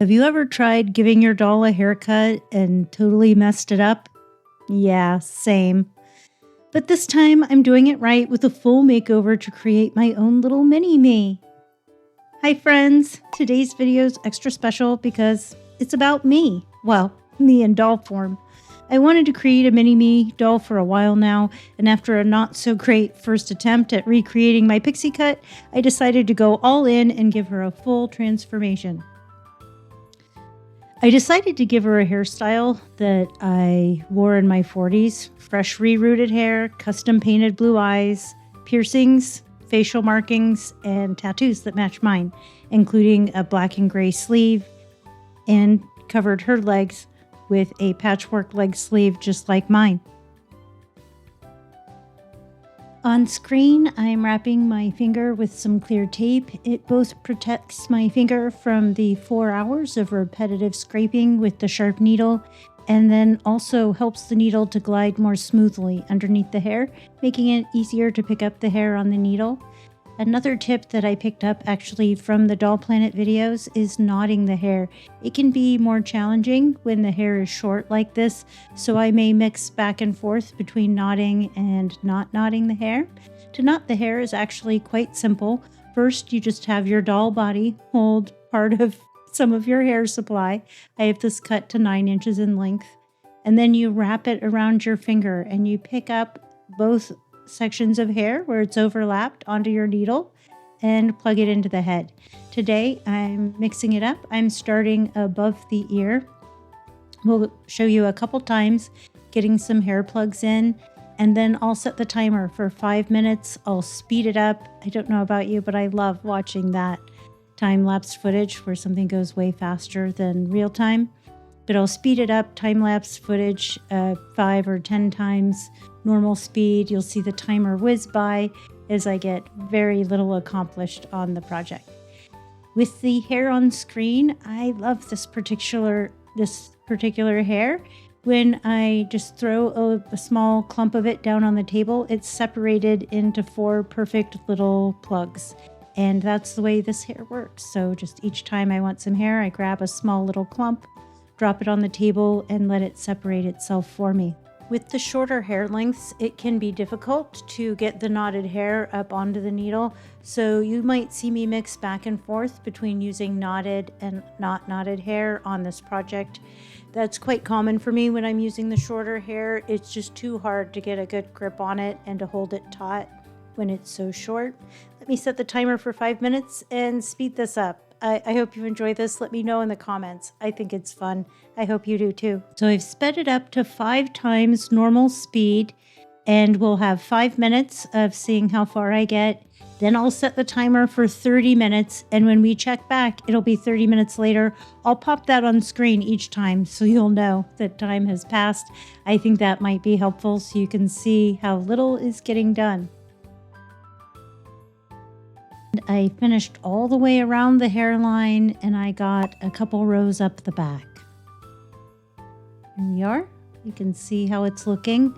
Have you ever tried giving your doll a haircut and totally messed it up? Yeah, same. But this time I'm doing it right with a full makeover to create my own little mini-me. Hi friends! Today's video is extra special because it's about me. Well, me in doll form. I wanted to create a mini-me doll for a while now, and after a not so great first attempt at recreating my Pixie cut, I decided to go all in and give her a full transformation. I decided to give her a hairstyle that I wore in my 40s. Fresh re-rooted hair, custom painted blue eyes, piercings, facial markings, and tattoos that match mine, including a black and gray sleeve, and covered her legs with a patchwork leg sleeve just like mine. On screen, I'm wrapping my finger with some clear tape. It both protects my finger from the 4 hours of repetitive scraping with the sharp needle, and then also helps the needle to glide more smoothly underneath the hair, making it easier to pick up the hair on the needle. Another tip that I picked up actually from the Doll Planet videos is knotting the hair. It can be more challenging when the hair is short like this, so I may mix back and forth between knotting and not knotting the hair. To knot the hair is actually quite simple. First, you just have your doll body hold part of some of your hair supply. I have this cut to 9 inches in length. And then you wrap it around your finger and you pick up both sections of hair where it's overlapped onto your needle and plug it into the head. Today I'm mixing it up. I'm starting above the ear. We'll show you a couple times getting some hair plugs in, and then I'll set the timer for 5 minutes. I'll speed it up. I don't know about you, but I love watching that time-lapse footage where something goes way faster than real time. But I'll speed it up, time-lapse footage 5 or 10 times normal speed. You'll see the timer whiz by as I get very little accomplished on the project. With the hair on screen, I love this particular hair. When I just throw a small clump of it down on the table, it's separated into 4 perfect little plugs. And that's the way this hair works. So just each time I want some hair, I grab a small little clump, drop it on the table, and let it separate itself for me. With the shorter hair lengths, it can be difficult to get the knotted hair up onto the needle, so you might see me mix back and forth between using knotted and not knotted hair on this project. That's quite common for me when I'm using the shorter hair. It's just too hard to get a good grip on it and to hold it taut when it's so short. Let me set the timer for 5 minutes and speed this up. I hope you enjoy this. Let me know in the comments. I think it's fun. I hope you do too. So I've sped it up to 5 times normal speed, and we'll have 5 minutes of seeing how far I get. Then I'll set the timer for 30 minutes, and when we check back, it'll be 30 minutes later. I'll pop that on screen each time so you'll know that time has passed. I think that might be helpful so you can see how little is getting done. I finished all the way around the hairline, and I got a couple rows up the back. Here we are. You can see how it's looking.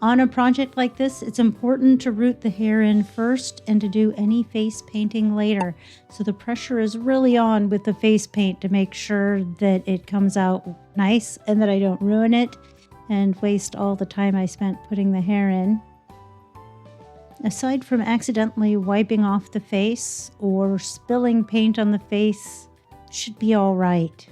On a project like this, it's important to root the hair in first and to do any face painting later. So the pressure is really on with the face paint to make sure that it comes out nice and that I don't ruin it and waste all the time I spent putting the hair in. Aside from accidentally wiping off the face or spilling paint on the face, should be all right.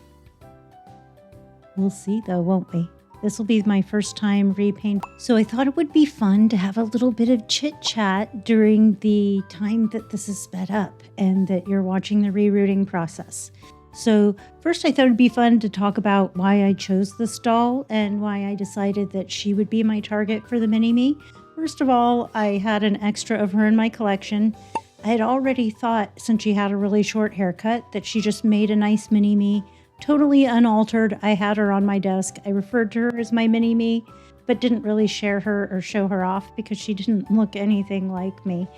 We'll see though, won't we? This will be my first time repaint, so I thought it would be fun to have a little bit of chit-chat during the time that this is sped up and that you're watching the rerouting process. So first I thought it'd be fun to talk about why I chose this doll and why I decided that she would be my target for the mini-me. First of all, I had an extra of her in my collection. I had already thought, since she had a really short haircut, that she just made a nice mini-me, totally unaltered. I had her on my desk. I referred to her as my mini-me, but didn't really share her or show her off because she didn't look anything like me.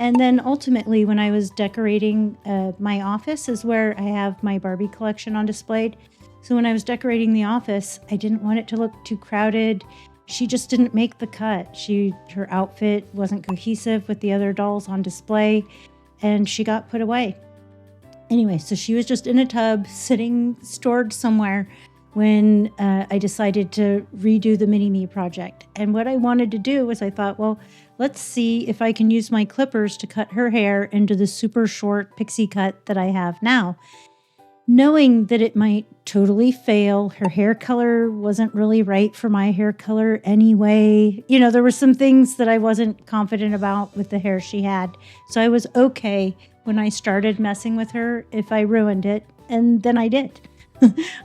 And then ultimately, when I was decorating my office is where I have my Barbie collection on display. So when I was decorating the office, I didn't want it to look too crowded. She just didn't make the cut. Her outfit wasn't cohesive with the other dolls on display, and she got put away. Anyway, so she was just in a tub, sitting, stored somewhere when I decided to redo the mini-me project. And what I wanted to do was I thought, well, let's see if I can use my clippers to cut her hair into the super short pixie cut that I have now. Knowing that it might totally fail, her hair color wasn't really right for my hair color anyway. You know, there were some things that I wasn't confident about with the hair she had. So I was okay when I started messing with her if I ruined it, and then I did.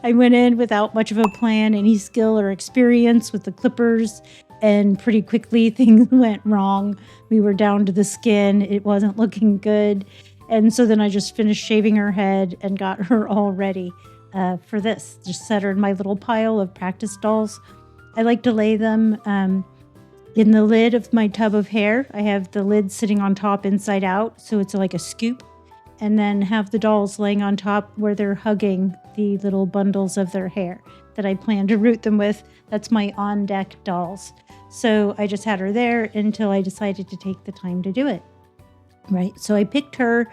I went in without much of a plan, any skill or experience with the clippers, and pretty quickly things went wrong. We were down to the skin. It wasn't looking good. And so then I just finished shaving her head and got her all ready for this. Just set her in my little pile of practice dolls. I like to lay them in the lid of my tub of hair. I have the lid sitting on top inside out, so it's like a scoop. And then have the dolls laying on top where they're hugging the little bundles of their hair that I plan to root them with. That's my on-deck dolls. So I just had her there until I decided to take the time to do it. Right, so I picked her.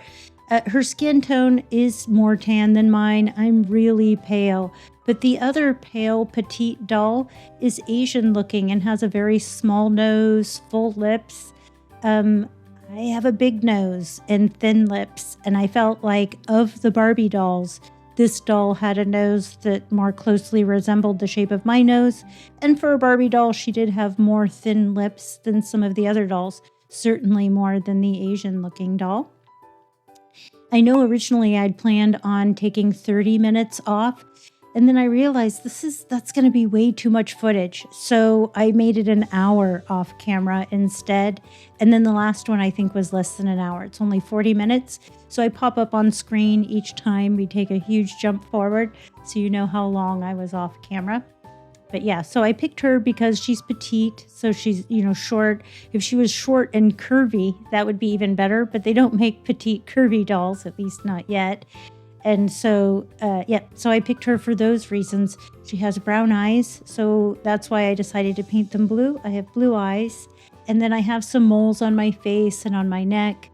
Her skin tone is more tan than mine. I'm really pale, but the other pale petite doll is Asian looking and has a very small nose, full lips. I have a big nose and thin lips, and I felt like of the Barbie dolls, this doll had a nose that more closely resembled the shape of my nose, and for a Barbie doll, she did have more thin lips than some of the other dolls. Certainly more than the Asian-looking doll. I know originally I'd planned on taking 30 minutes off, and then I realized that's going to be way too much footage. So I made it an hour off camera instead, and then the last one I think was less than an hour. It's only 40 minutes, so I pop up on screen each time we take a huge jump forward, so you know how long I was off camera. But yeah, so I picked her because she's petite, so she's, short. If she was short and curvy, that would be even better, but they don't make petite curvy dolls, at least not yet. And so, so I picked her for those reasons. She has brown eyes, so that's why I decided to paint them blue. I have blue eyes, and then I have some moles on my face and on my neck,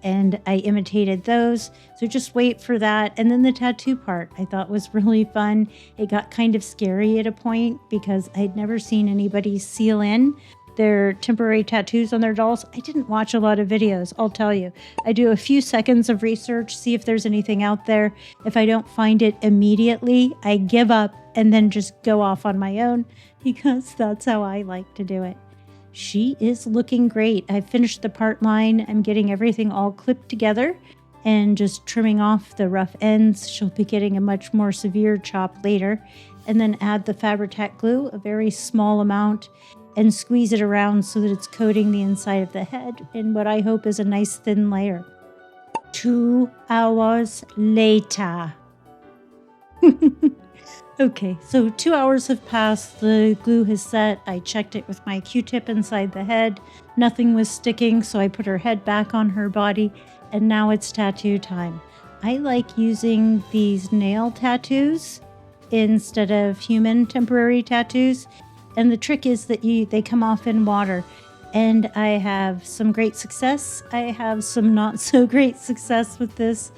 and I imitated those. So just wait for that. And then the tattoo part I thought was really fun. It got kind of scary at a point because I'd never seen anybody seal in their temporary tattoos on their dolls. I didn't watch a lot of videos, I'll tell you. I do a few seconds of research, see if there's anything out there. If I don't find it immediately, I give up and then just go off on my own because that's how I like to do it. She is looking great. I finished the part line. I'm getting everything all clipped together and just trimming off the rough ends. She'll be getting a much more severe chop later. And then add the Fabri-Tac glue, a very small amount, and squeeze it around so that it's coating the inside of the head in what I hope is a nice thin layer. 2 hours later. Okay, so 2 hours have passed, the glue has set, I checked it with my Q-tip inside the head, nothing was sticking, so I put her head back on her body, and now it's tattoo time. I like using these nail tattoos instead of human temporary tattoos, and the trick is that they come off in water, and I have some great success, I have some not so great success with this.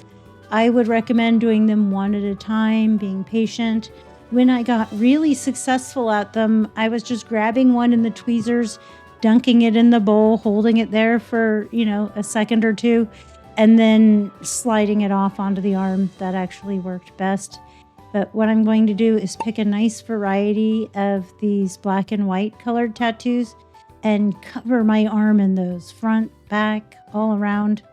I would recommend doing them one at a time, being patient. When I got really successful at them, I was just grabbing one in the tweezers, dunking it in the bowl, holding it there for, a second or two, and then sliding it off onto the arm. That actually worked best. But what I'm going to do is pick a nice variety of these black and white colored tattoos and cover my arm in those, front, back, all around,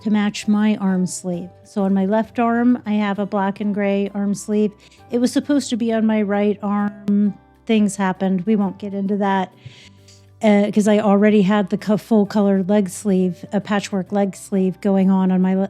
to match my arm sleeve. So on my left arm, I have a black and gray arm sleeve. It was supposed to be on my right arm. Things happened. We won't get into that because I already had the full colored leg sleeve, a patchwork leg sleeve going on my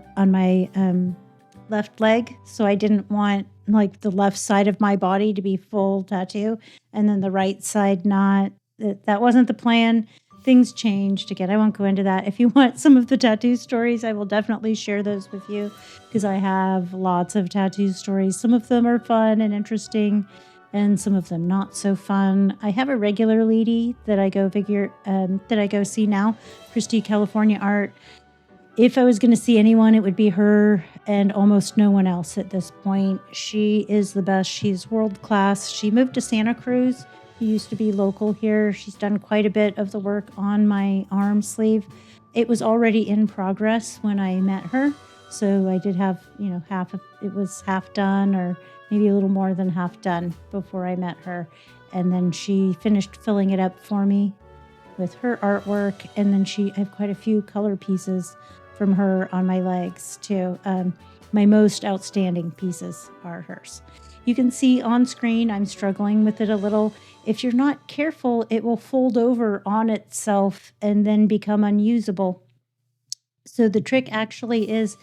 left leg. So I didn't want the left side of my body to be full tattoo and then the right side not. That wasn't the plan. Things changed. Again, I won't go into that. If you want some of the tattoo stories, I will definitely share those with you because I have lots of tattoo stories. Some of them are fun and interesting and some of them not so fun. I have a regular lady that I go see now, Christy California Art. If I was going to see anyone, it would be her and almost no one else at this point. She is the best. She's world class. She moved to Santa Cruz. She used to be local here. She's done quite a bit of the work on my arm sleeve. It was already in progress when I met her. So I did have, half of it was half done, or maybe a little more than half done before I met her. And then she finished filling it up for me with her artwork. And then I have quite a few color pieces from her on my legs too. My most outstanding pieces are hers. You can see on screen I'm struggling with it a little. If you're not careful, it will fold over on itself and then become unusable. So the trick actually is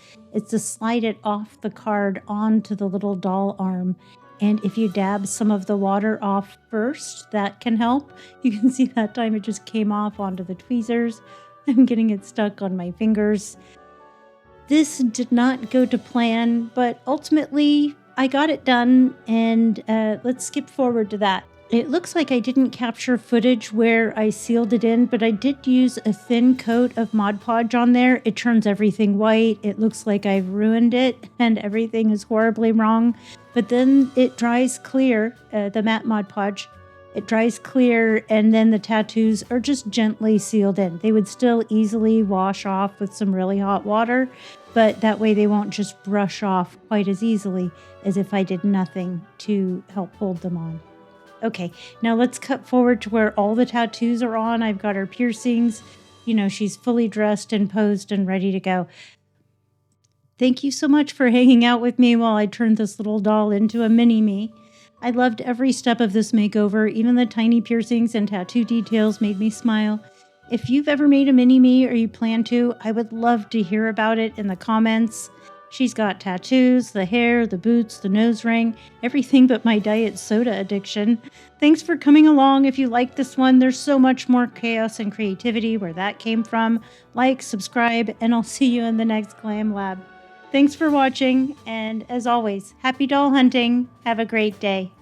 to slide it off the card onto the little doll arm. And if you dab some of the water off first, that can help. You can see that time it just came off onto the tweezers. I'm getting it stuck on my fingers. This did not go to plan, but ultimately I got it done, and let's skip forward to that. It looks like I didn't capture footage where I sealed it in, but I did use a thin coat of Mod Podge on there. It turns everything white. It looks like I've ruined it and everything is horribly wrong. But then it dries clear, the matte Mod Podge. It dries clear, and then the tattoos are just gently sealed in. They would still easily wash off with some really hot water, but that way they won't just brush off quite as easily as if I did nothing to help hold them on. Okay, now let's cut forward to where all the tattoos are on. I've got her piercings. She's fully dressed and posed and ready to go. Thank you so much for hanging out with me while I turned this little doll into a mini-me. I loved every step of this makeover. Even the tiny piercings and tattoo details made me smile. If you've ever made a mini-me or you plan to, I would love to hear about it in the comments. She's got tattoos, the hair, the boots, the nose ring, everything but my diet soda addiction. Thanks for coming along. If you like this one, there's so much more chaos and creativity where that came from. Like, subscribe, and I'll see you in the next Glam Lab. Thanks for watching, and as always, happy doll hunting. Have a great day.